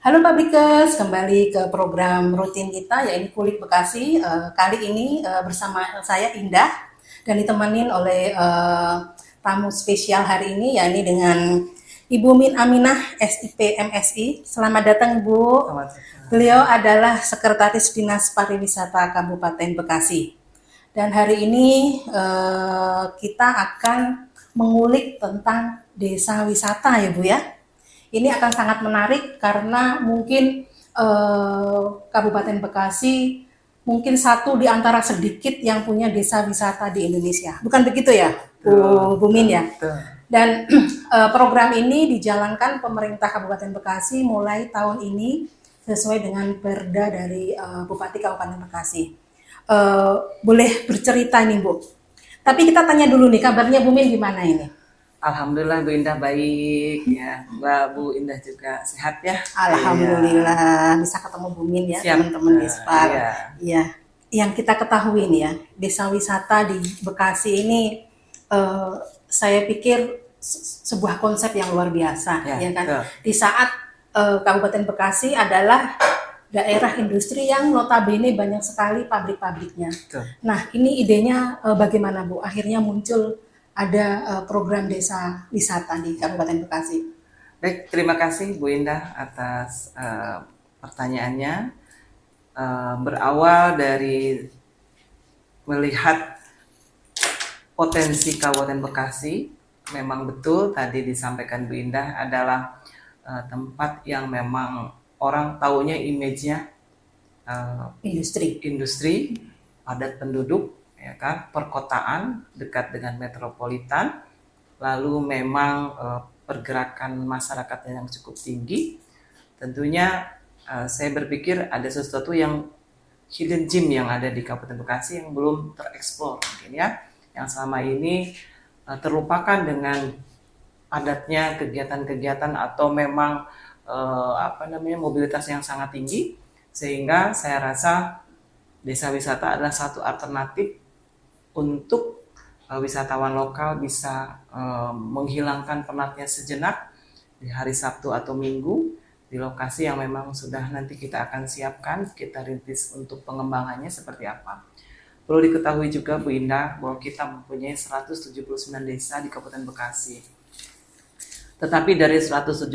Halo Pabrikers, kembali ke program rutin kita yaitu Kulik Bekasi. Kali ini bersama saya Indah dan ditemenin oleh tamu spesial hari ini yakni dengan Ibu Min Aminah SIP MSI. Selamat datang Ibu. Selamat datang. Beliau adalah Sekretaris Dinas Pariwisata Kabupaten Bekasi. Dan hari ini kita akan mengulik tentang desa wisata ya Bu ya. Ini akan sangat menarik karena mungkin Kabupaten Bekasi mungkin satu di antara sedikit yang punya desa wisata di Indonesia. Bukan begitu ya, Bu Min ya? Dan program ini dijalankan pemerintah Kabupaten Bekasi mulai tahun ini sesuai dengan perda dari Bupati Kabupaten Bekasi. Boleh bercerita nih Bu. Tapi kita tanya dulu nih, kabarnya Bu Min gimana ini? Alhamdulillah Bu Indah baik ya, Mbak Bu Indah juga sehat ya. Alhamdulillah bisa ketemu Bu Min ya, teman-teman Dispar. Iya. Iya, yang kita ketahui nih ya, desa wisata di Bekasi ini saya pikir sebuah konsep yang luar biasa ya kan. Betul. Di saat Kabupaten Bekasi adalah daerah industri yang notabene banyak sekali pabrik-pabriknya. Betul. Nah, ini idenya bagaimana Bu? Akhirnya muncul ada program desa wisata di Kabupaten Bekasi. Baik, terima kasih Bu Indah atas pertanyaannya. Berawal dari melihat potensi Kabupaten Bekasi, memang betul tadi disampaikan Bu Indah adalah tempat yang memang orang taunya image-nya industri, padat penduduk, ya kan, perkotaan dekat dengan metropolitan, lalu memang pergerakan masyarakatnya yang cukup tinggi. Tentunya saya berpikir ada sesuatu yang hidden gem yang ada di Kabupaten Bekasi yang belum tereksplor mungkin ya, yang selama ini terlupakan dengan padatnya kegiatan-kegiatan atau memang mobilitas yang sangat tinggi, sehingga saya rasa desa wisata adalah satu alternatif untuk wisatawan lokal bisa menghilangkan penatnya sejenak di hari Sabtu atau Minggu di lokasi yang memang sudah nanti kita akan siapkan, kita rintis untuk pengembangannya seperti apa. Perlu diketahui juga Bu Indah bahwa kita mempunyai 179 desa di Kabupaten Bekasi. Tetapi dari 179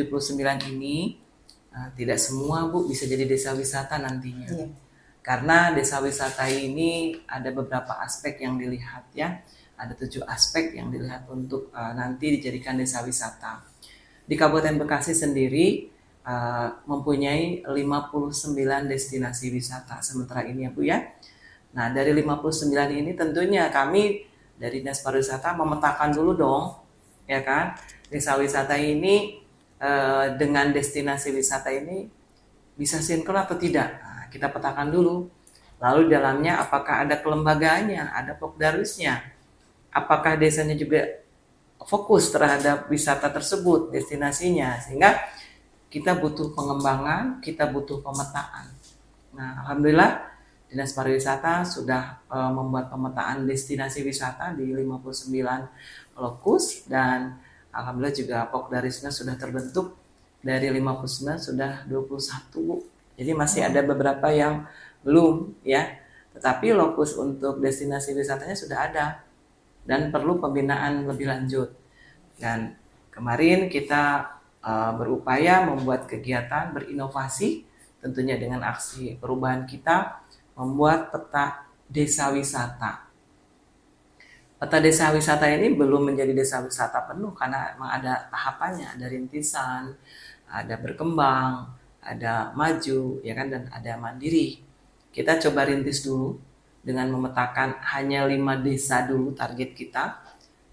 ini tidak semua Bu bisa jadi desa wisata nantinya. Iya. Karena desa wisata ini ada beberapa aspek yang dilihat ya. Ada 7 aspek yang dilihat untuk nanti dijadikan desa wisata. Di Kabupaten Bekasi sendiri mempunyai 59 destinasi wisata sementara ini ya Bu ya. Nah dari 59 ini tentunya kami dari Dinas Pariwisata memetakan dulu dong ya kan. Desa wisata ini dengan destinasi wisata ini bisa sinkron atau tidak. Nah, kita petakan dulu. Lalu dalamnya apakah ada kelembagaannya, ada pokdarwisnya, apakah desanya juga fokus terhadap wisata tersebut, destinasinya, sehingga kita butuh pengembangan, kita butuh pemetaan. Nah, alhamdulillah Dinas Pariwisata sudah membuat pemetaan destinasi wisata di 59 lokus dan alhamdulillah juga pokdarisnya sudah terbentuk dari 59 sudah 21 Bu. Jadi masih ada beberapa yang belum ya. Tetapi lokus untuk destinasi wisatanya sudah ada dan perlu pembinaan lebih lanjut. Dan kemarin kita berupaya membuat kegiatan berinovasi tentunya dengan aksi perubahan kita membuat peta desa wisata. Peta desa wisata ini belum menjadi desa wisata penuh karena memang ada tahapannya, ada rintisan, ada berkembang, ada maju, ya kan, dan ada mandiri. Kita coba rintis dulu dengan memetakan hanya 5 desa dulu target kita,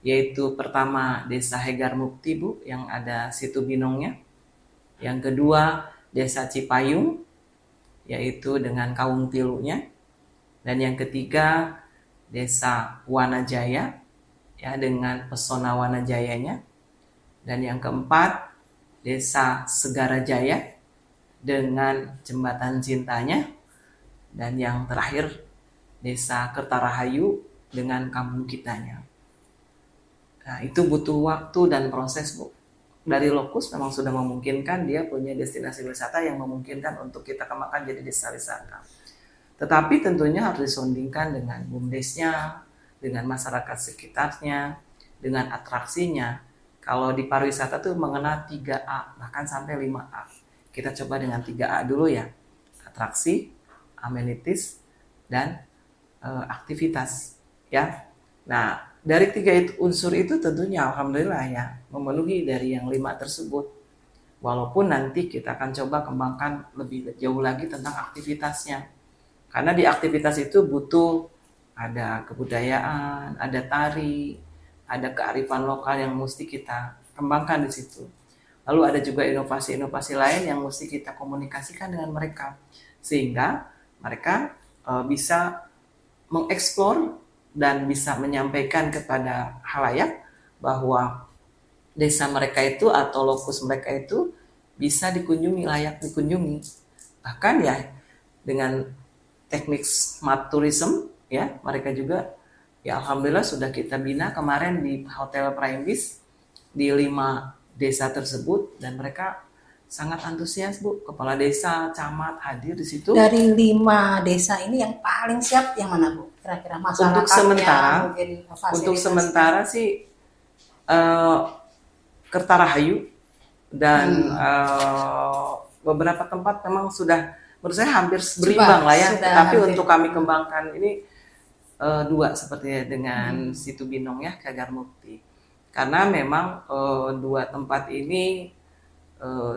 yaitu pertama Desa Hegar Mukti Bu, yang ada situ Binongnya. Yang kedua Desa Cipayung, yaitu dengan Kaung Tilunya. Dan yang ketiga Desa Wanajaya, ya dengan pesona Wanajayanya. Dan yang keempat Desa Segara Jaya dengan jembatan cintanya. Dan yang terakhir Desa Kertarahayu dengan kampung kitanya. Nah, itu butuh waktu dan proses Bu. dari lokus memang sudah memungkinkan, dia punya destinasi wisata yang memungkinkan untuk kita kembangkan jadi desa wisata. Tetapi tentunya harus disondingkan dengan BUMDes-nya, dengan masyarakat sekitarnya, dengan atraksinya. Kalau di pariwisata tuh mengenal 3A, bahkan sampai 5A. Kita coba dengan 3A dulu ya. Atraksi, amenities, dan aktivitas. Ya. Nah, dari 3 unsur itu tentunya alhamdulillah ya memenuhi dari yang 5 tersebut. Walaupun nanti kita akan coba kembangkan lebih jauh lagi tentang aktivitasnya. Karena di aktivitas itu butuh ada kebudayaan, ada tari, ada kearifan lokal yang mesti kita kembangkan di situ. Lalu ada juga inovasi-inovasi lain yang mesti kita komunikasikan dengan mereka. Sehingga mereka bisa mengeksplor dan bisa menyampaikan kepada halayak bahwa desa mereka itu atau lokus mereka itu bisa dikunjungi, layak dikunjungi. Bahkan ya dengan teknik smart tourism ya, mereka juga ya alhamdulillah sudah kita bina kemarin di Hotel Prime Beach di 5 desa tersebut dan mereka sangat antusias Bu. Kepala desa, camat hadir di situ. Dari 5 desa ini yang paling siap yang mana Bu? Kira-kira masyarakatnya untuk sementara sih Kertarahayu dan beberapa tempat memang sudah menurut saya hampir berimbang lah ya. Tapi untuk kami kembangkan ini 2 seperti dengan Situ Binong ya, Cagar Mukti. Karena memang 2 tempat ini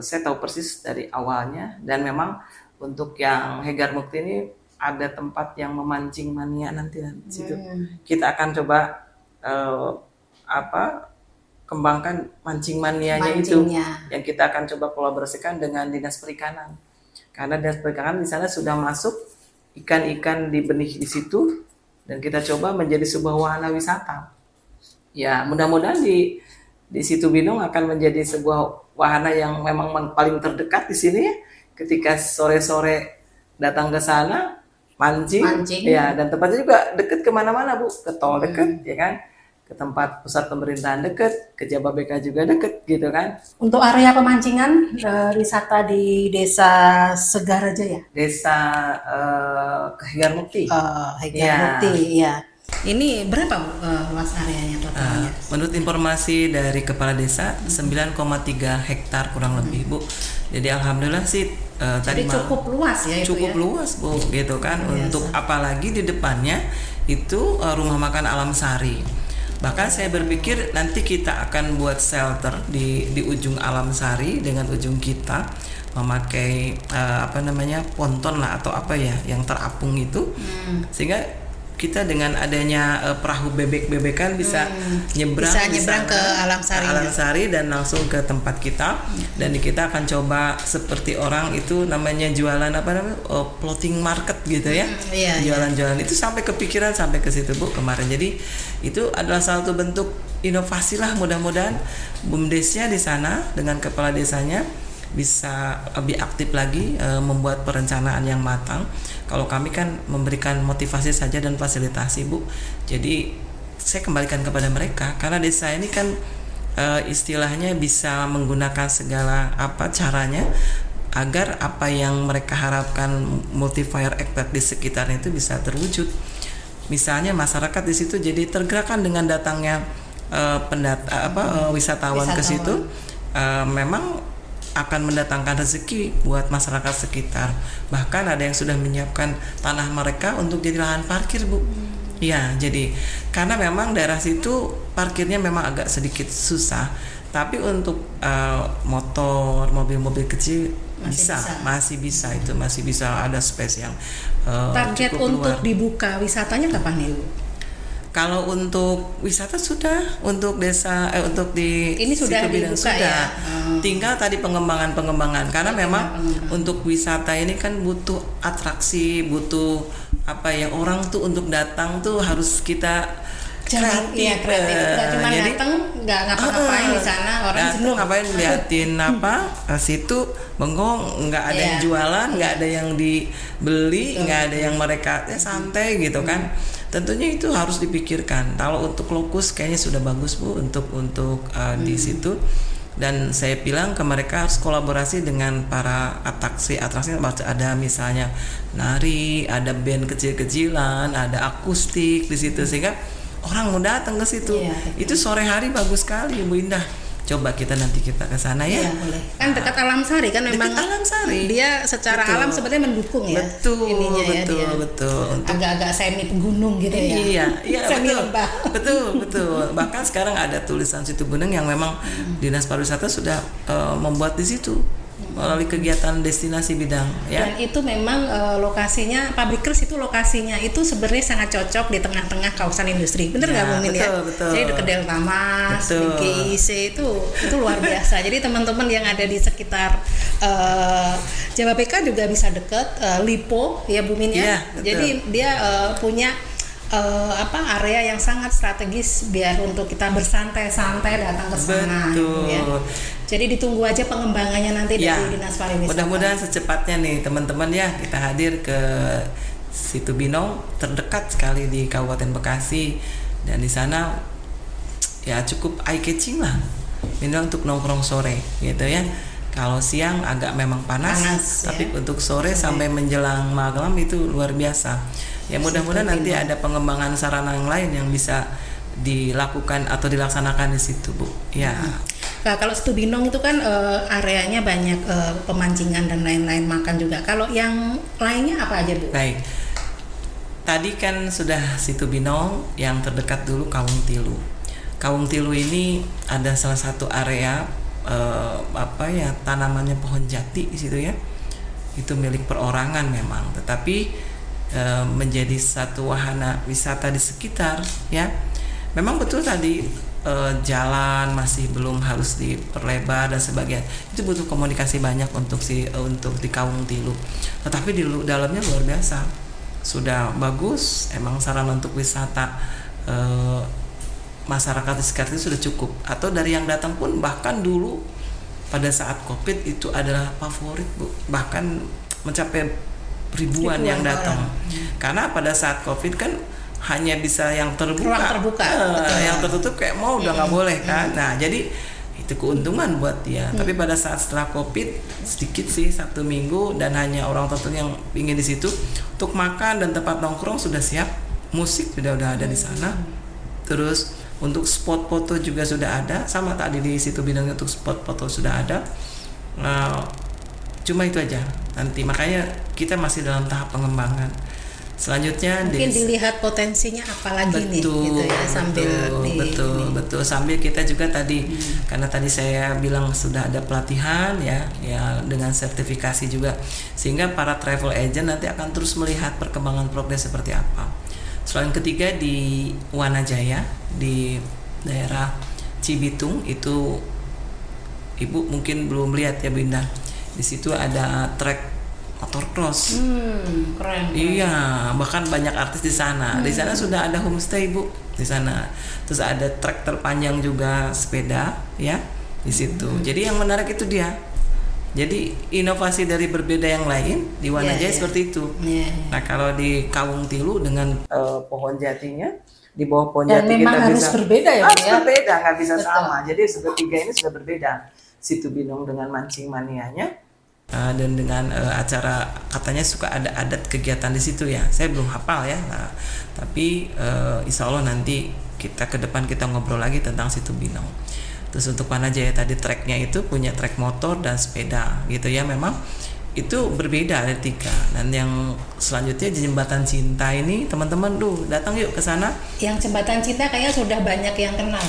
saya tahu persis dari awalnya dan memang untuk yang Cagar Mukti ini ada tempat yang memancing mania nanti situ. Kita akan coba kembangkan mancing manianya itu yang kita akan coba kolaborasikan dengan Dinas Perikanan. Karena Dinas Perikanan di sana sudah masuk ikan-ikan di benih di situ dan kita coba menjadi sebuah wahana wisata. Ya, mudah-mudahan di Situ Binong akan menjadi sebuah wahana yang memang paling terdekat di sini ya. Ketika sore-sore datang ke sana mancing. Ya, dan tempatnya juga dekat kemana-mana Bu, ke tol dekat ya kan, ke tempat pusat pemerintahan dekat, ke Jababeka juga dekat gitu kan. Untuk area pemancingan wisata di Desa Segaraja ya? Desa Cagar Mukti. Cagar Mukti ya. Ini berapa luas areanya totalnya? Menurut informasi dari Kepala Desa 9,3 hektar kurang lebih Bu. Jadi alhamdulillah sih tadi cukup luas ya itu cukup luas Bu gitu kan. Untuk apalagi di depannya itu rumah makan Alam Sari. Bahkan saya berpikir nanti kita akan buat shelter di ujung Alam Sari dengan ujung kita memakai ponton lah atau apa ya yang terapung itu. Sehingga kita dengan adanya perahu bebek-bebekan bisa nyebrang ke Alam Sari dan langsung ke tempat kita. Dan kita akan coba seperti orang itu namanya jualan floating market gitu ya. Jualan-jualan itu sampai kepikiran sampai ke situ Bu kemarin. Jadi itu adalah salah satu bentuk inovasi lah, mudah-mudahan BUMDesnya di sana dengan kepala desanya bisa lebih aktif lagi membuat perencanaan yang matang. Kalau kami kan memberikan motivasi saja dan fasilitasi Bu. Jadi saya kembalikan kepada mereka karena desa ini kan istilahnya bisa menggunakan segala caranya agar apa yang mereka harapkan multiplier effect di sekitarnya itu bisa terwujud. Misalnya masyarakat di situ jadi tergerakkan dengan datangnya wisatawan ke situ, memang akan mendatangkan rezeki buat masyarakat sekitar. Bahkan ada yang sudah menyiapkan tanah mereka untuk jadi lahan parkir Bu. Ya, jadi karena memang daerah situ parkirnya memang agak sedikit susah. Tapi untuk motor, mobil-mobil kecil masih bisa ada space yang target untuk dibuka wisatanya kapan nih Bu? Kalau untuk wisata sudah, untuk desa untuk di ini sudah dibuka sudah. Ya. Tinggal tadi pengembangan karena memang untuk wisata ini kan butuh atraksi, butuh orang tuh untuk datang tuh harus kita kreatif. Nggak cuma datang nggak ngapa-ngapain di sana, orang jenuh. Ngapain liatin situ bengong, nggak ada yang jualan, nggak ada yang dibeli, nggak ada yang mereka santai gitu kan. Tentunya itu harus dipikirkan. Kalau untuk lokus kayaknya sudah bagus Bu untuk di situ. Dan saya bilang ke mereka harus kolaborasi dengan para atraksi ada misalnya nari, ada band kecil-kecilan, ada akustik di situ sehingga orang mau datang ke situ. Iya, betul. Itu sore hari bagus sekali Bu Indah. Coba nanti kita ke sana ya. Iya, boleh. Kan dekat Alam Sari kan memang. Dekat Alam Sari. Dia secara Betul. alam sebenarnya mendukung ya. Betul, ininya ya, betul, dia. betul. Agak-agak semi gunung gitu ya. Iya, iya Semi betul. lembah. Betul. Bahkan sekarang ada tulisan Situbondo yang memang Dinas Pariwisata sudah membuat di situ melalui kegiatan destinasi bidang ya. Dan itu memang lokasinya Pabrikkers itu lokasinya itu sebenarnya sangat cocok di tengah-tengah kawasan industri. Bener nggak Bu Min ya? Betul. Jadi dekat Delta Mas, di Betul. GIC itu luar biasa. Jadi teman-teman yang ada di sekitar Jababeka juga bisa dekat Lipo ya Bu Min ya. Iya, betul. Jadi dia punya area yang sangat strategis biar untuk kita bersantai-santai datang ke sana. Betul. Ya. Jadi ditunggu aja pengembangannya nanti Ya, dari Dinas Pariwisata. mudah-mudahan secepatnya nih teman-teman ya kita hadir ke Situ Binong, terdekat sekali di Kabupaten Bekasi, dan di sana ya cukup eye catching lah. Minimal untuk nongkrong sore gitu ya. Kalau siang agak memang panas tapi ya. untuk sore sampai menjelang malam itu luar biasa. Ya mudah-mudahan nanti ada pengembangan sarana yang lain yang bisa dilakukan atau dilaksanakan di situ Bu. Ya. Nah, kalau Situ Binong itu kan areanya banyak pemancingan dan lain-lain, makan juga. Kalau yang lainnya apa aja Bu? Baik. Tadi kan sudah Situ Binong, yang terdekat dulu Kawung Tilu. Kawung Tilu ini ada salah satu area tanamannya pohon jati di situ ya. Itu milik perorangan memang, tetapi menjadi satu wahana wisata di sekitar ya. Memang betul tadi jalan masih belum harus diperlebar dan sebagainya. Itu butuh komunikasi banyak untuk di Kawung Tilu. Tetapi di dalamnya luar biasa. Sudah bagus, emang sarana untuk wisata masyarakat di sekitar itu sudah cukup. Atau dari yang datang pun bahkan dulu pada saat Covid itu adalah favorit Bu. Bahkan mencapai ribuan yang datang. Karena pada saat Covid kan hanya bisa yang terbuka. Ruang terbuka. Yang tertutup kayak mau udah nggak boleh kan. Nah, jadi itu keuntungan buat dia. Tapi pada saat setelah Covid sedikit sih Sabtu Minggu dan hanya orang tertentu yang ingin di situ untuk makan dan tempat nongkrong sudah siap. Musik sudah ada di sana. Terus untuk spot foto juga sudah ada. Sama tadi di situ Binong untuk spot foto sudah ada. Cuma itu aja nanti, makanya kita masih dalam tahap pengembangan. Selanjutnya mungkin dilihat potensinya apalagi nih gitu ya, sambil betul sambil kita juga tadi karena tadi saya bilang sudah ada pelatihan ya dengan sertifikasi juga, sehingga para travel agent nanti akan terus melihat perkembangan progres seperti apa. Selain ketiga di Wanajaya di daerah Cibitung itu Ibu mungkin belum lihat ya Bu Indah. Di situ ada trek motocross. Keren. Iya, bahkan banyak artis di sana. Di sana sudah ada homestay Bu di sana. Terus ada trek terpanjang juga sepeda ya di situ. Jadi yang menarik itu dia. Jadi inovasi dari berbeda yang lain di Wanajaya seperti itu. Nah kalau di Kawung Tilu dengan pohon jatinya di bawah pohon dan jati memang kita harus bisa berbeda ya, harus ya? berbeda, nggak bisa Betul. sama. Jadi tiga ini sudah berbeda. Situ Binong dengan mancing manianya dan dengan acara katanya suka ada adat kegiatan di situ ya. Saya belum hafal ya. Nah, tapi insya Allah nanti kita ke depan kita ngobrol lagi tentang Situ Binong. Terus untuk Wanajaya tadi treknya itu punya trek motor dan sepeda gitu ya. Memang itu berbeda ada tiga. Dan yang selanjutnya di Jembatan Cinta ini teman-teman datang yuk ke sana. Yang Jembatan Cinta kayaknya sudah banyak yang kenal.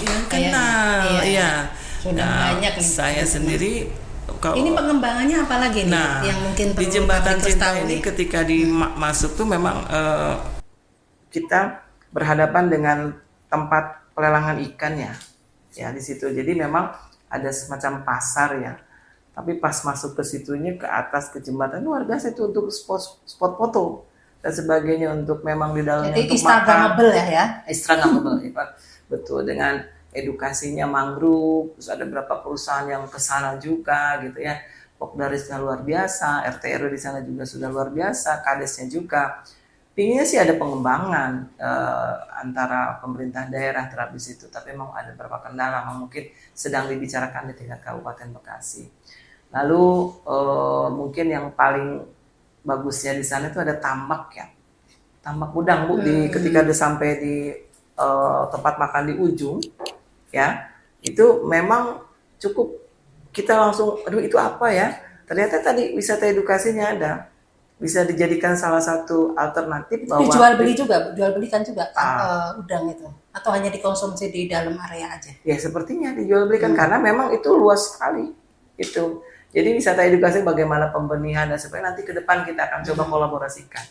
Iya. Sudah banyak nih. Saya sendiri ini pengembangannya apa lagi nih yang mungkin di Jembatan Cinta ini ketika masuk tuh memang kita berhadapan dengan tempat pelelangan ikan ya di situ. Jadi memang ada semacam pasar ya. Tapi pas masuk ke situnya ke atas ke jembatan luar biasa itu untuk spot foto dan sebagainya, untuk memang di dalamnya jadi untuk makan. Instagramable ya. Betul, dengan edukasinya mangrove, terus ada beberapa perusahaan yang ke sana juga gitu ya. Pokdarisnya luar biasa, RT RW di sana juga sudah luar biasa, kadesnya juga. Pinginnya sih ada pengembangan antara pemerintah daerah terhadap di situ, tapi memang ada beberapa kendala yang mungkin sedang dibicarakan di tingkat Kabupaten Bekasi. Lalu mungkin yang paling bagusnya di sana itu ada tambak ya, tambak udang Bu, di ketika udah sampai di tempat makan di ujung ya, itu memang cukup kita langsung, aduh itu apa ya? Ternyata tadi wisata edukasinya ada, bisa dijadikan salah satu alternatif bahwa jual beli juga, jual belikan juga udang itu, atau hanya dikonsumsi di dalam area aja? Ya sepertinya dijual belikan karena memang itu luas sekali itu. Jadi wisata edukasi bagaimana pembenihan dan supaya nanti ke depan kita akan coba kolaborasikan.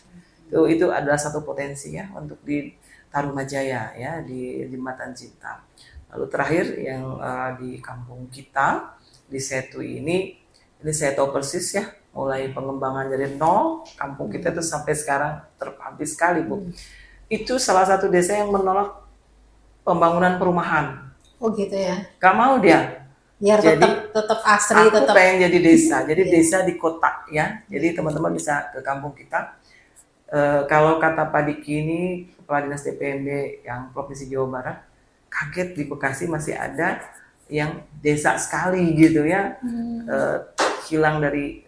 Itu adalah satu potensi ya untuk di Tarumajaya ya, di Jembatan Cinta. Lalu terakhir yang di kampung kita di Setu ini saya tahu persis ya, mulai pengembangan dari nol, kampung kita itu sampai sekarang terhabis sekali Bu. Itu salah satu desa yang menolak pembangunan perumahan. Oh gitu ya. Gak mau dia. Biar Jadi tetap asri, aku tetap pengen jadi desa. Jadi desa di kota ya. Jadi teman-teman bisa ke kampung kita. Kalau kata Pak Diki ini, Kepala Dinas DPMD yang Provinsi Jawa Barat, kaget di Bekasi masih ada yang desa sekali gitu ya. Hilang dari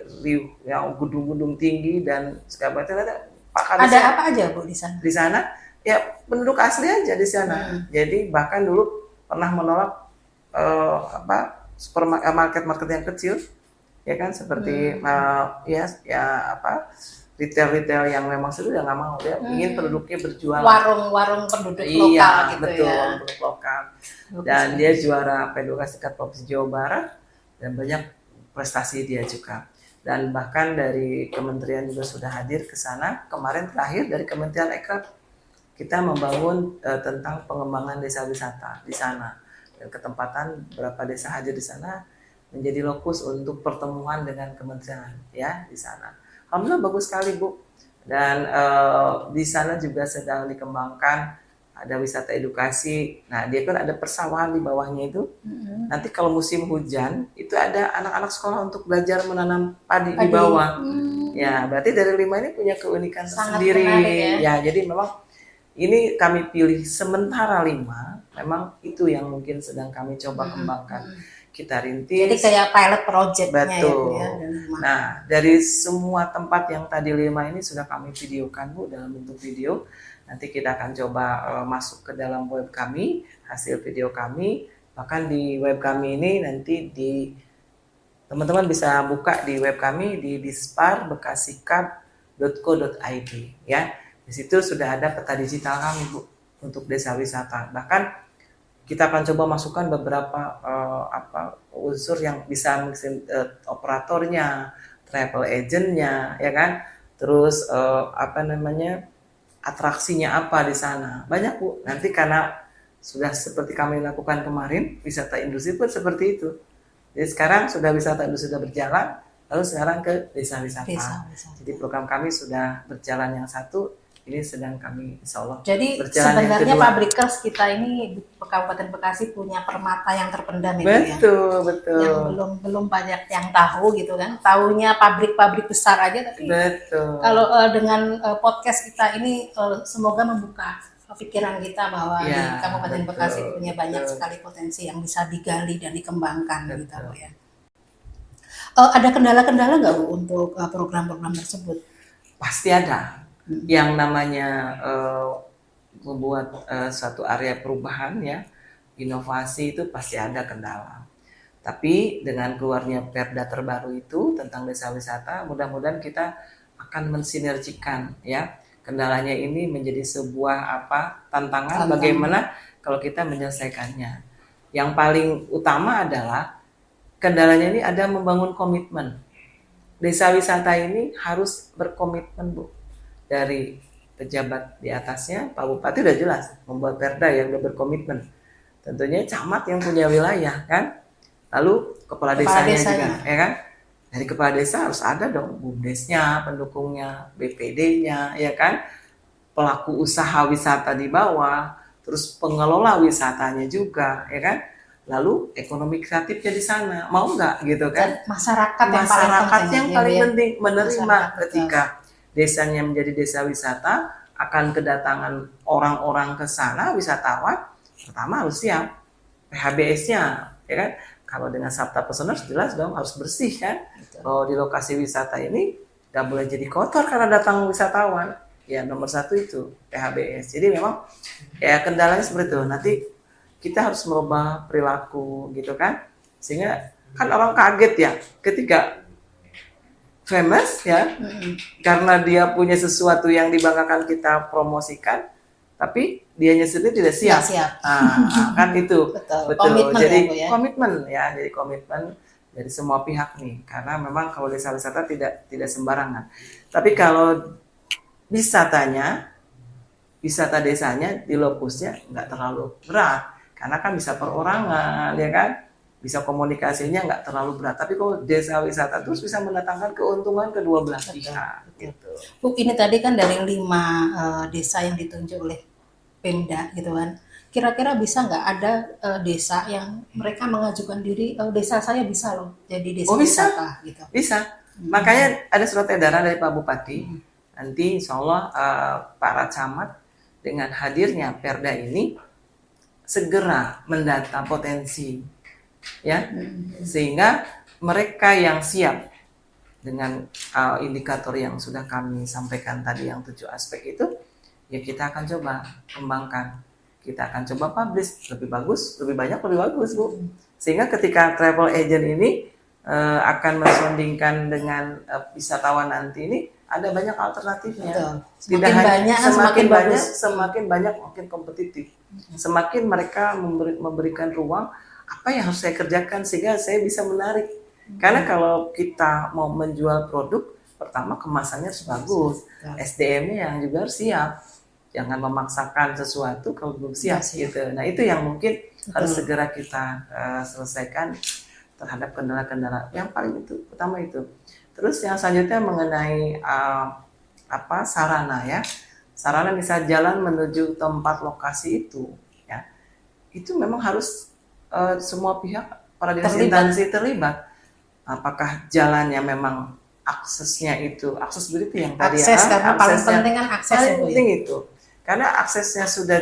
yang gedung-gedung tinggi dan segala macam. Ada apa aja Bu di sana? Di sana ya penduduk asli aja di sana. Jadi bahkan dulu pernah menolak market yang kecil, ya kan, seperti retail yang memang sudah nggak mau, dia ingin penduduknya berjualan. Warung penduduk lokal gitu betul, ya. penduduk lokal. Dan dia juara edukasi tingkat Provinsi Jawa Barat dan banyak prestasi dia juga. Dan bahkan dari kementerian juga sudah hadir ke sana. Kemarin terakhir dari Kementerian Ekraf kita membangun tentang pengembangan desa wisata di sana. Dan ketempatan beberapa desa hadir di sana menjadi lokus untuk pertemuan dengan kementerian ya di sana. Alhamdulillah bagus sekali Bu. Dan di sana juga sedang dikembangkan ada wisata edukasi. Nah, dia kan ada persawahan di bawahnya itu. Nanti kalau musim hujan, itu ada anak-anak sekolah untuk belajar menanam padi di bawah. Ya, berarti dari 5 ini punya keunikan sendiri. Ya, jadi memang ini kami pilih sementara 5. Memang itu yang mungkin sedang kami coba kembangkan. Kita rintis. Jadi kayak pilot project-nya betul. Ya, nah, dari semua tempat yang tadi 5 ini sudah kami videokan Bu dalam bentuk video. Nanti kita akan coba masuk ke dalam web kami, hasil video kami. Bahkan di web kami ini nanti teman-teman bisa buka di web kami di disparbekasikap.co.id ya. Di situ sudah ada peta digital kami Bu untuk desa wisata. Bahkan kita akan coba masukkan beberapa unsur yang bisa operatornya, travel agentnya, ya kan. Terus atraksinya apa di sana. Banyak Bu. Nanti karena sudah seperti kami lakukan kemarin, wisata industri pun seperti itu. Jadi sekarang sudah wisata industri sudah berjalan, lalu sekarang ke desa wisata. Jadi program kami sudah berjalan yang satu, ini sedang kami insya Allah. Jadi sebenarnya Pabrikers kita ini Kabupaten Bekasi punya permata yang terpendam itu betul, ya. Betul. Yang belum banyak yang tahu gitu kan. Tahunya pabrik-pabrik besar aja, tapi betul. Kalau dengan podcast kita ini semoga membuka pikiran kita bahwa di Kabupaten Bekasi punya banyak sekali potensi yang bisa digali dan dikembangkan gitu ya. Ada kendala-kendala nggak Bu untuk program-program tersebut? Pasti ada. Yang namanya membuat suatu area perubahan ya, inovasi itu pasti ada kendala. Tapi dengan keluarnya Perda terbaru itu tentang desa wisata, mudah-mudahan kita akan mensinergikan ya. Kendalanya ini menjadi sebuah tantangan bagaimana kalau kita menyelesaikannya. Yang paling utama adalah kendalanya ini ada membangun komitmen. Desa wisata ini harus berkomitmen Bu. Dari pejabat di atasnya, Pak Bupati udah jelas membuat perda yang udah berkomitmen. Tentunya camat yang punya wilayah kan, lalu kepala desanya juga, ya kan. Dari kepala desa harus ada dong bumdesnya, pendukungnya, BPD-nya, ya kan, pelaku usaha wisata di bawah, terus pengelola wisatanya juga, ya kan. Lalu ekonomi kreatifnya di sana, mau nggak gitu kan? Dan masyarakat yang paling penting menerima ketika desanya menjadi desa wisata, akan kedatangan orang-orang ke sana, wisatawan, pertama harus siap PHBS-nya, ya kan? Kalau dengan Sabta Personers jelas dong harus bersih kan. Kalau di lokasi wisata ini nggak boleh jadi kotor karena datang wisatawan. Ya nomor satu itu PHBS. Jadi memang ya kendalanya seperti itu. Nanti kita harus merubah perilaku gitu kan. Sehingga kan orang kaget ya ketika famous ya, karena dia punya sesuatu yang dibanggakan kita promosikan, tapi dianya sendiri tidak siap. Nggak siap. Kan itu Betul. betul. Komitmen Jadi ya, Bu, ya. komitmen ya, jadi komitmen dari semua pihak nih. Karena memang kalau desa wisata tidak sembarangan. Tapi kalau wisata desanya di lokusnya nggak terlalu berat, karena kan bisa perorangan, ya kan? Bisa komunikasinya nggak terlalu berat. Tapi kalau desa wisata terus bisa mendatangkan keuntungan kedua belah pihak. Gitu. Bu, ini tadi kan dari 5 desa yang ditunjuk oleh Pemda gitu kan. Kira-kira bisa nggak ada desa yang mereka mengajukan diri, desa saya bisa loh jadi desa Oh, bisa. wisata gitu. Bisa. Makanya ada surat edaran dari Pak Bupati. Nanti insya Allah para camat dengan hadirnya Perda ini segera mendata potensi, ya, sehingga mereka yang siap dengan indikator yang sudah kami sampaikan tadi yang 7 aspek itu, ya kita akan coba kembangkan, kita akan coba publish lebih bagus, lebih banyak, lebih bagus, Bu. Sehingga ketika travel agent ini akan mensondingkan dengan wisatawan nanti ini, ada banyak alternatifnya. Betul. Tidak Semakin hanya banyak, semakin semakin banyak, bagus. semakin banyak makin kompetitif. Semakin mereka memberikan ruang apa yang harus saya kerjakan sehingga saya bisa menarik. Karena kalau kita mau menjual produk, pertama kemasannya harus bagus, SDM-nya yang juga harus siap. Jangan memaksakan sesuatu kalau belum siap gitu. Nah, itu yang mungkin harus segera kita selesaikan terhadap kendala-kendala. Yang paling itu pertama itu. Terus yang selanjutnya mengenai sarana ya. Sarana bisa jalan menuju tempat lokasi itu ya. Itu memang harus semua pihak para dinas instansi terlibat. Apakah jalannya memang aksesnya itu accessibility yang tadi akses, karena paling penting kan akses paling penting itu. Karena aksesnya sudah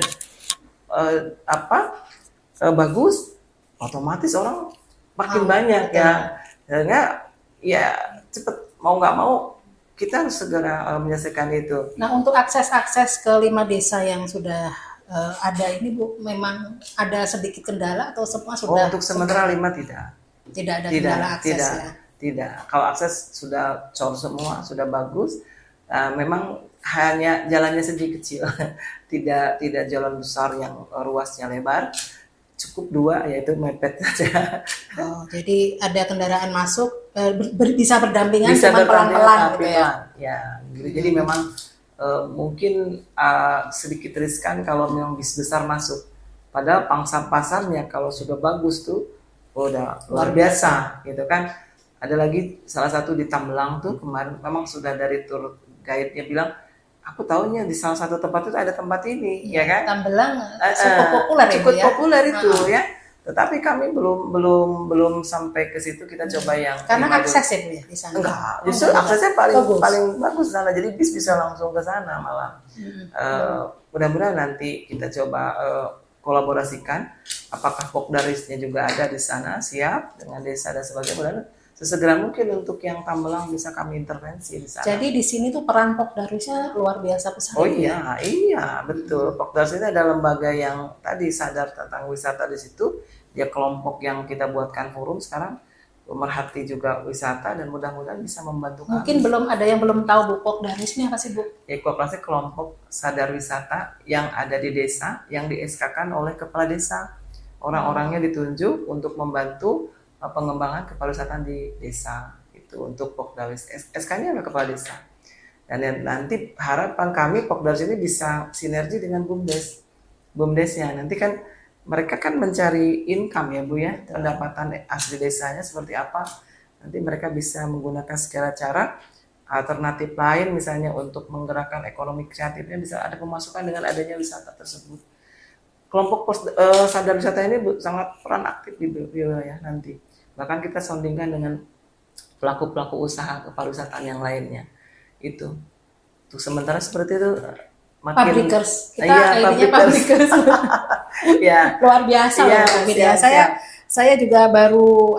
bagus, otomatis orang makin banyak ya. Sehingga ya cepet mau nggak mau kita harus segera menyelesaikan itu. Nah, untuk akses ke 5 desa yang sudah ada ini, Bu, memang ada sedikit kendala atau semua sudah? Untuk sementara 5 tidak. Tidak ada kendala akses ya? Tidak. Kalau akses sudah cor semua, sudah bagus. Memang hanya jalannya sedikit kecil, tidak jalan besar yang ruasnya lebar. Cukup 2 yaitu mepet saja. Oh, jadi ada kendaraan masuk bisa berdampingan, bisa cuma pelan-pelan gitu ya. Ya, gitu. Jadi memang mungkin sedikit riskan kalau memang bis besar masuk. Padahal pangsa pasarnya kalau sudah bagus tuh udah luar biasa gitu kan. Ada lagi salah satu di Tambelang tuh kemarin memang sudah dari tour guide-nya bilang, aku tahunya di salah satu tempat itu ada tempat ini, ya kan? Tambelang cukup populer cukup itu ya. Populer itu ya. Tetapi kami belum sampai ke situ, kita coba yang karena akses ya, Bu, ya di sana. Enggak, justru aksesnya paling bagus sana. Jadi bis bisa langsung ke sana malah. Mudah-mudahan nanti kita coba kolaborasikan. Apakah Pokdarisnya juga ada di sana siap dengan desa dan sebagainya. Mudah-mudahan sesegera mungkin untuk yang Tambelang bisa kami intervensi di sana. Jadi di sini tuh peran Pokdarisnya luar biasa besar. Oh iya, betul. Pokdaris ini ada lembaga yang tadi sadar tentang wisata di situ. Dia kelompok yang kita buatkan forum sekarang, pemerhati juga wisata, dan mudah-mudahan bisa membantu kami. Mungkin ada yang belum tahu, Bu, Pokdaris ini apa sih, Bu? Pokdaris kelompok sadar wisata yang ada di desa, yang di SK-kan oleh kepala desa. Orang-orangnya ditunjuk untuk membantu pengembangan kepariwisataan di desa itu untuk Pokdaris. SK-nya adalah kepala desa. Dan nanti harapan kami Pokdaris ini bisa sinergi dengan BUMDes-nya. Nanti kan mereka kan mencari income ya, Bu ya, pendapatan asli desanya seperti apa. Nanti mereka bisa menggunakan segala cara alternatif lain, misalnya untuk menggerakkan ekonomi kreatifnya, bisa ada pemasukan dengan adanya wisata tersebut. Kelompok sadar wisata ini sangat peran aktif di wilayah nanti. Bahkan kita sondingkan dengan pelaku-pelaku usaha kepariwisataan yang lainnya. Itu. Untuk sementara seperti itu, makin Pabrikers. Kita iya idenya pabrikers. pabrikers. Ya, Luar biasa iya, loh David ya. siap, siap. Saya juga baru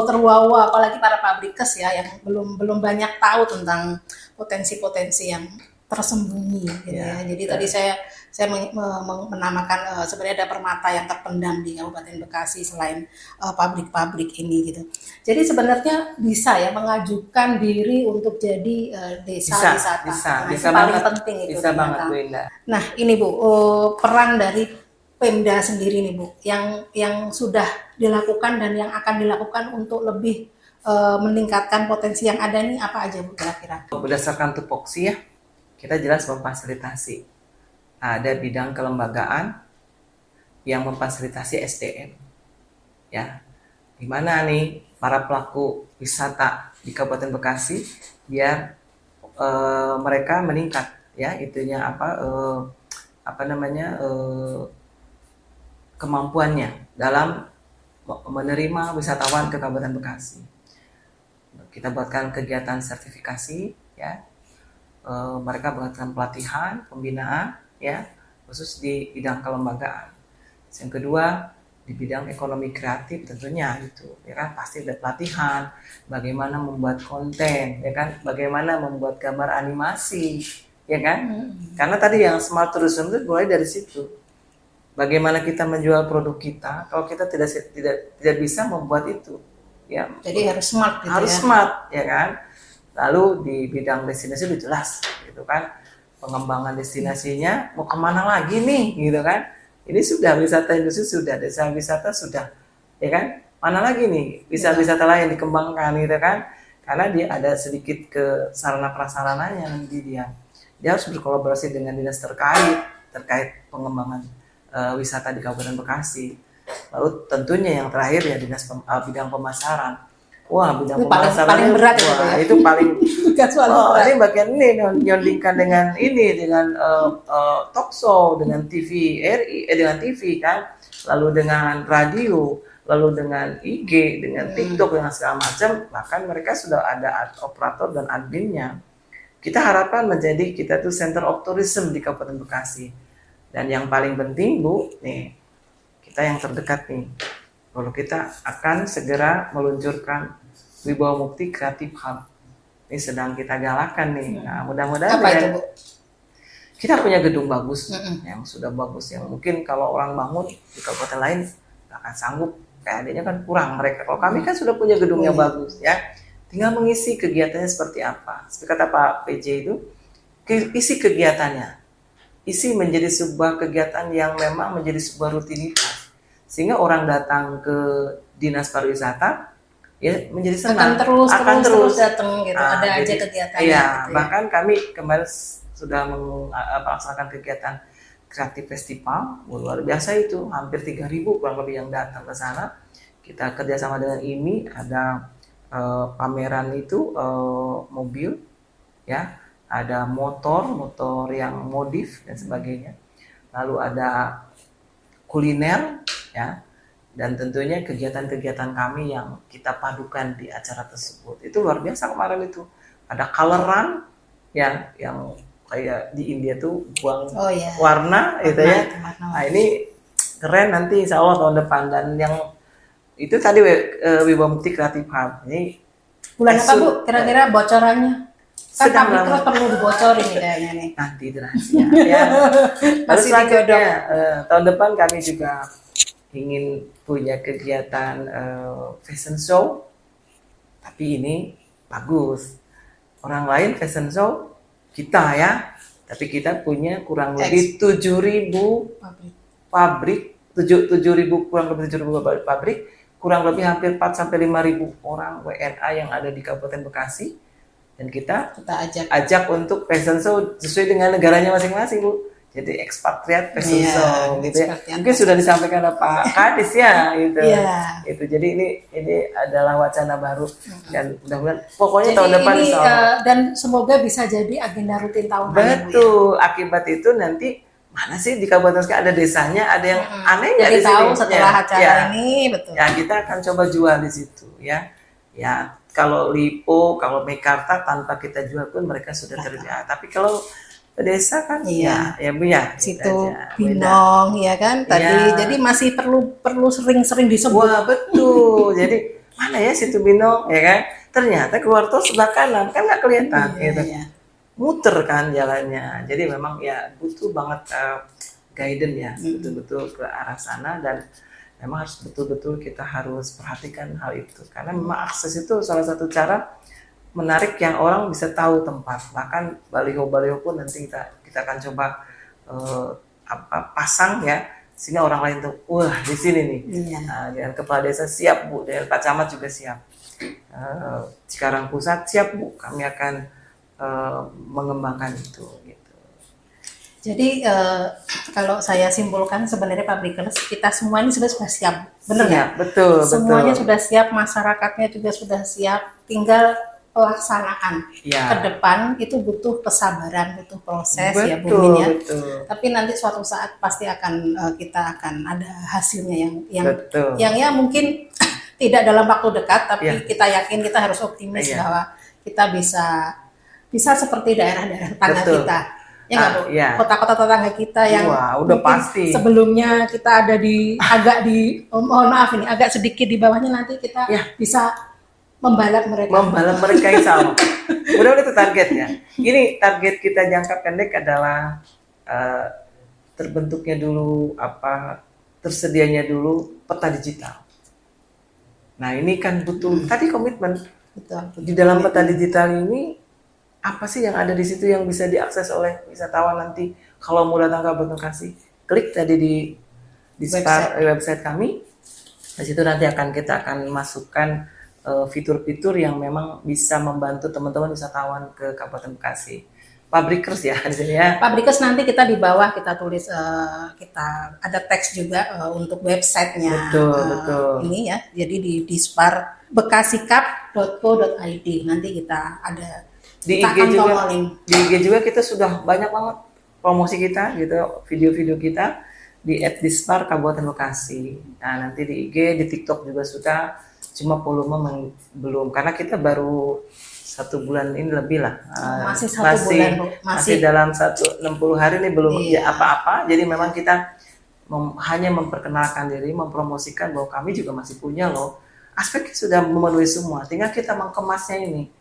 terwow apalagi para pabrikers ya yang belum banyak tahu tentang potensi-potensi yang tersembunyi gitu ya. Jadi tadi saya menamakan sebenarnya ada permata yang terpendam di Kabupaten Bekasi selain pabrik-pabrik ini gitu. Jadi sebenarnya bisa ya mengajukan diri untuk jadi desa Bisa, wisata. bisa, Nah, bisa itu paling banget, penting itu bisa banget ternyata. Bu Indah. Nah, ini Bu, peran dari Pemda sendiri nih Bu, yang sudah dilakukan dan yang akan dilakukan untuk lebih meningkatkan potensi yang ada nih apa aja Bu kira-kira? Berdasarkan tupoksi ya, kita jelas memfasilitasi. Ada bidang kelembagaan yang memfasilitasi SDM. Ya, gimana nih para pelaku wisata di Kabupaten Bekasi biar mereka meningkat ya itunya apa namanya kemampuannya dalam menerima wisatawan ke Kabupaten Bekasi. Kita buatkan kegiatan sertifikasi ya, mereka buatkan pelatihan, pembinaan ya, khusus di bidang kelembagaan. Yang kedua di bidang ekonomi kreatif tentunya itu ya kan pasti ada pelatihan bagaimana membuat konten ya kan, bagaimana membuat gambar animasi ya kan, karena tadi yang smart tourism itu mulai dari situ. Bagaimana kita menjual produk kita kalau kita tidak bisa membuat itu ya. Jadi harus smart gitu harus ya. smart ya kan. Lalu di bidang destinasi udah jelas gitu kan, pengembangan destinasinya mau kemana lagi nih gitu kan. Ini sudah wisata industri sudah, desa wisata sudah ya kan, mana lagi nih wisata lain dikembangkan gitu kan, karena dia ada sedikit ke sarana prasarananya nanti dia harus berkolaborasi dengan dinas terkait pengembangan wisata di Kabupaten Bekasi. Lalu tentunya yang terakhir ya dinas bidang pemasaran. Wah, bidang Itu pemasaran paling berat wah, ya. itu paling berat. ini bagian ini nyondingkan dengan talk show, dengan TV RI, dengan TV kan, lalu dengan radio, lalu dengan IG, dengan TikTok, dengan segala macam. Bahkan mereka sudah ada operator dan adminnya. Kita harapkan menjadi kita tuh center of tourism di Kabupaten Bekasi. Dan yang paling penting Bu, nih kita yang terdekat nih, kalau kita akan segera meluncurkan Wibawa Mukti Creative Hub. Ini sedang kita galakkan nih. Nah, mudah-mudahan apa itu Bu? Kita punya gedung bagus, yang sudah bagus, yang mungkin kalau orang bangun di kabupaten lain nggak akan sanggup, kayak adanya kan kurang mereka. Kalau kami kan sudah punya gedung yang bagus ya, tinggal mengisi kegiatannya seperti apa. Seperti kata Pak PJ itu, isi kegiatannya. Isi menjadi sebuah kegiatan yang memang menjadi sebuah rutinitas, sehingga orang datang ke dinas pariwisata ya menjadi senang, akan terus datang gitu, ada jadi, aja kegiatannya. Iya, gitu bahkan kami kemarin sudah melaksanakan kegiatan kreatif festival luar biasa itu, hampir 3.000 kurang lebih yang datang ke sana. Kita kerjasama dengan IMI, ada pameran itu mobil ya, ada motor yang modif dan sebagainya. Lalu ada kuliner ya, dan tentunya kegiatan-kegiatan kami yang kita padukan di acara tersebut. Itu luar biasa kemarin itu. Ada coloran ya, yang kayak di India tuh buang warna gitu ya. Nah, ini keren nanti insya Allah tahun depan. Dan yang itu tadi Wibawa Mukti Creative Hub. Ini bulan apa Bu? Kira-kira bocorannya? Kan pabrikers perlu dibocorin nih kayaknya nih. Nanti itu rahasia. Ya. Lalu selanjutnya tahun depan kami juga ingin punya kegiatan fashion show, tapi ini bagus. Orang lain fashion show kita ya, tapi kita punya kurang lebih 7.000 pabrik, 7.000 kurang lebih 7.000 pabrik, kurang lebih hampir 4-5.000 orang WNA yang ada di Kabupaten Bekasi. Dan kita ajak untuk fashion show sesuai dengan negaranya masing-masing Bu. Jadi ekspatriat fashion show gitu ya. Mungkin sudah disampaikan Pak Kadis ya gitu. Itu jadi ini adalah wacana baru dan mudah-mudahan pokoknya jadi tahun depan dan semoga bisa jadi agenda rutin tahunan. Betul. Ya. Akibat itu nanti mana sih di Kabupaten Bekasi ada desanya, ada yang aneh nggak di sini? Tahu setelah acara ini betul. Ya kita akan coba jual di situ ya. Ya. Kalau Lipo, kalau Mekarta tanpa kita jual pun mereka sudah terbiasa. Tapi kalau pedesa kan? Iya. Ya Bu ya. Gitu Situ aja. Beda. Binong ya kan tadi. Iya. Jadi masih perlu sering-sering disebut. Wah betul. Jadi mana ya situ Binong ya kan? Ternyata keluar tol sebelah kanan kan nggak kelihatan gitu. Iya. Muter kan jalannya. Jadi memang ya butuh banget guidance ya, betul-betul ke arah sana, dan memang harus betul-betul kita harus perhatikan hal itu karena memang akses itu salah satu cara menarik yang orang bisa tahu tempat. Bahkan baliho-baliho pun nanti kita akan coba pasang ya, sehingga orang lain tuh wah di sini nih. Iya. Dengan kepala desa siap Bu, dengan Pak Camat juga siap. Cikarang Pusat siap Bu, kami akan mengembangkan itu gitu. Jadi kalau saya simpulkan sebenarnya Pabrikers kita semua ini sudah siap, benar Siap, nggak? betul, Semuanya betul. sudah siap, masyarakatnya juga sudah siap, tinggal pelaksanaan Ya. ke depan itu butuh kesabaran, butuh proses ya Bu Betul, Min ya. betul. Tapi nanti suatu saat pasti kita akan ada hasilnya yang Betul. ya mungkin tidak dalam waktu dekat, tapi Iya. kita yakin kita harus optimis Iya. bahwa kita bisa seperti daerah-daerah tetangga Betul. kita. Ya nggak Bu? Iya. Kota-kota tetangga kita yang Wah, udah mungkin pasti. sebelumnya kita ada mohon maaf ini agak sedikit di bawahnya, nanti kita Ya. bisa membalap mereka. Membalap mereka yang sama. Mudah-mudahan itu targetnya. Ini target kita jangka pendek adalah terbentuknya dulu tersedianya dulu peta digital. Nah ini kan butuh tadi komitmen. Betul. Di dalam peta digital ini apa sih yang ada di situ yang bisa diakses oleh wisatawan nanti kalau mau datang ke Kabupaten Bekasi? Klik tadi di website kami. Di situ nanti kita akan masukkan fitur-fitur yang memang bisa membantu teman-teman wisatawan ke Kabupaten Bekasi. Pabrikers ya di sini ya. Pabrikers nanti kita di bawah kita tulis kita ada teks juga untuk websitenya. Betul. Ini ya, jadi di disparbekasikap.co.id nanti kita ada. Di kita IG akan juga. tongolin. Di IG juga kita sudah banyak banget promosi kita gitu, video-video kita di @dispar Kabupaten Bekasi. Nah nanti di IG, di TikTok juga sudah. Cuma volume belum karena kita baru 1 bulan ini lebih lah. Masih 1 bulan Bu. Masih dalam 60 hari ini belum Iya. apa-apa. Jadi memang kita hanya memperkenalkan diri, mempromosikan bahwa kami juga masih punya loh. Aspeknya sudah memenuhi semua. Tinggal kita mengemasnya ini.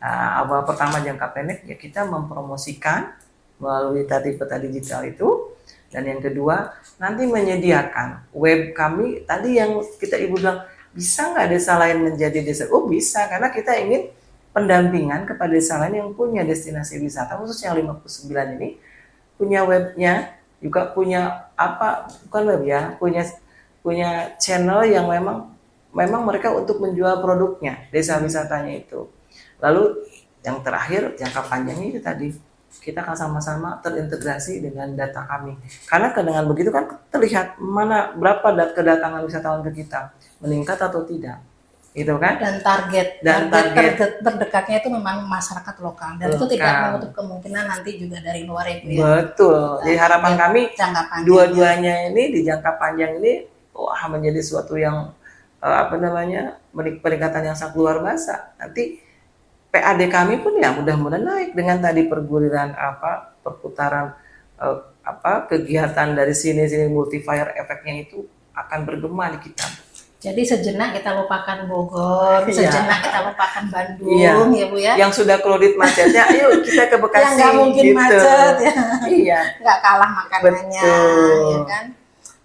Awal pertama jangka pendek ya kita mempromosikan melalui tadi peta digital itu, dan yang kedua nanti menyediakan web kami tadi yang kita ibu bilang bisa nggak desa lain menjadi desa? Oh bisa, karena kita ingin pendampingan kepada desa lain yang punya destinasi wisata khusus yang 59 ini punya webnya, juga punya bukan web ya, punya channel yang memang mereka untuk menjual produknya desa wisatanya itu. Lalu yang terakhir jangka panjangnya itu tadi kita akan sama-sama terintegrasi dengan data kami, karena dengan begitu kan terlihat berapa kedatangan wisatawan ke kita, meningkat atau tidak, gitu kan? Dan target terdekatnya itu memang masyarakat lokal, dan itu tidak menutup kemungkinan nanti juga dari luar itu ya. Betul. Jadi harapan kami jangka panjang dua-duanya ini di jangka panjang ini menjadi suatu yang peningkatan yang sangat luar biasa. Nanti PAD kami pun ya mudah-mudahan naik dengan tadi perguliran perputaran kegiatan dari sini multiplier efeknya itu akan bergema di kita. Jadi sejenak kita lupakan Bogor, sejenak kita lupakan Bandung, ya Bu ya. Yang sudah crowded macetnya, ayo kita ke Bekasi. Yang nggak mungkin gitu. Macet ya. Iya. Nggak kalah makanannya, ya kan.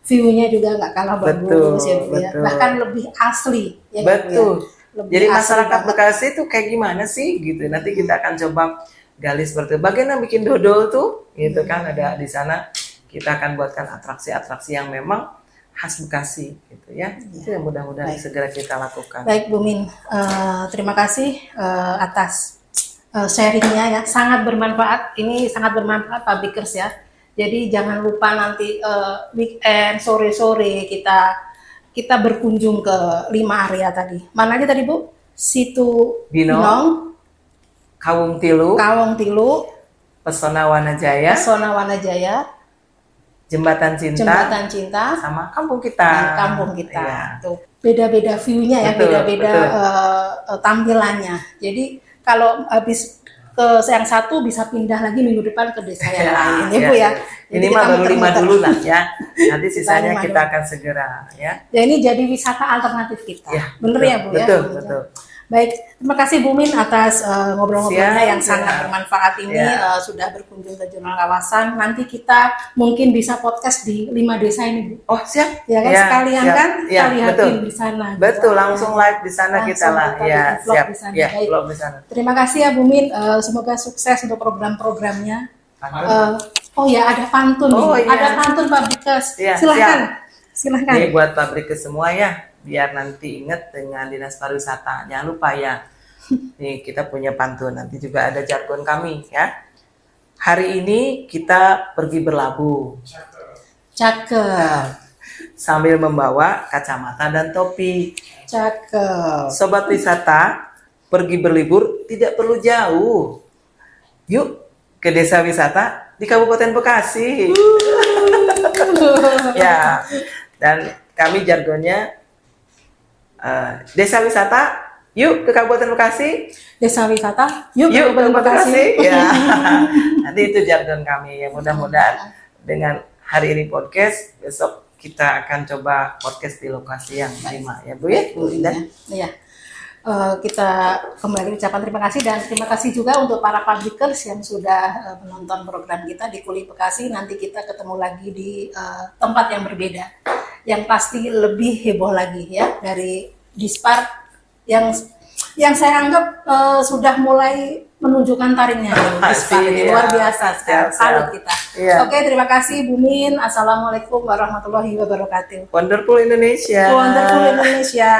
View-nya juga nggak kalah bagus ya Bu ya. Bahkan lebih asli. Ya, betul. Bu, ya. Jadi masyarakat Bekasi itu kayak gimana sih gitu. Nanti kita akan coba gali seperti bagaimana bikin dodol tuh, gitu kan ada di sana. Kita akan buatkan atraksi-atraksi yang memang khas Bekasi gitu ya. Itu yang mudah-mudahan segera kita lakukan. Baik Bu Min, terima kasih atas sharingnya ya, sangat bermanfaat. Ini sangat bermanfaat Pabrikers ya. Jadi jangan lupa nanti weekend sore-sore kita berkunjung ke 5 area tadi. Mana aja tadi Bu? Situ Binong, Kawung Tilu, Pesona Wanajaya, Jembatan Cinta, sama kampung kita. Ya. Tuh beda-beda view-nya ya, beda-beda tampilannya. Jadi kalau habis yang satu bisa pindah lagi minggu depan ke desa yang lain ya Bu ya. Jadi Ini kita mah baru 5 muter-muter. dulu lah ya. Nanti sisanya Lima kita dulu. akan segera ya. Ya ini jadi wisata alternatif kita. Ya, Bener betul, ya Bu ya? betul, betul. Baik, terima kasih Bu Min atas ngobrol-ngobrolnya Siap, yang sangat ya. bermanfaat ini. Ya. Sudah berkunjung ke Jurnal Kawasan. Nanti kita mungkin bisa podcast di 5 desa ini Bu. Oh siap. Ya kan sekalian siap. kan Ya, kita lihatin di sana. Betul, gitu. langsung live di sana Langsung kita lah. kita Ya, bikin vlog siap. di sana. Ya, Baik. vlog di sana. Terima kasih ya Bu Min. Semoga sukses untuk program-programnya. Oh ya ada pantun Oh, nih. iya. Ada pantun Pak Bikes. Iya, Silahkan. Silahkan. Ini buat pabrik ke semua ya, biar nanti ingat dengan Dinas Pariwisata. Jangan lupa ya. Nih kita punya pantun, nanti juga ada jargon kami ya. Hari ini kita pergi berlabuh Cakep. sambil membawa kacamata dan topi. Cakep. Sobat wisata, pergi berlibur tidak perlu jauh. Yuk ke desa wisata di Kabupaten Bekasi. Ya, dan kami jargonnya desa wisata, yuk ke Kabupaten Bekasi. Desa wisata. Yuk Yuk ke Kabupaten Bekasi. Ya. Nanti itu jargon kami ya. Mudah-mudahan dengan hari ini podcast, besok kita akan coba podcast di lokasi yang prima ya Bu ya. Bu Indah. Iya. Kita kembali ucapkan terima kasih dan terima kasih juga untuk para publikers yang sudah menonton program kita di Kuli Bekasi. Nanti kita ketemu lagi di tempat yang berbeda, yang pasti lebih heboh lagi ya dari Dispar yang saya anggap sudah mulai menunjukkan taringnya. Dispar ini luar biasa sekali. Salut kita. Iya. Oke, terima kasih Bu Min. Assalamualaikum warahmatullahi wabarakatuh. Wonderful Indonesia. Wonderful Indonesia.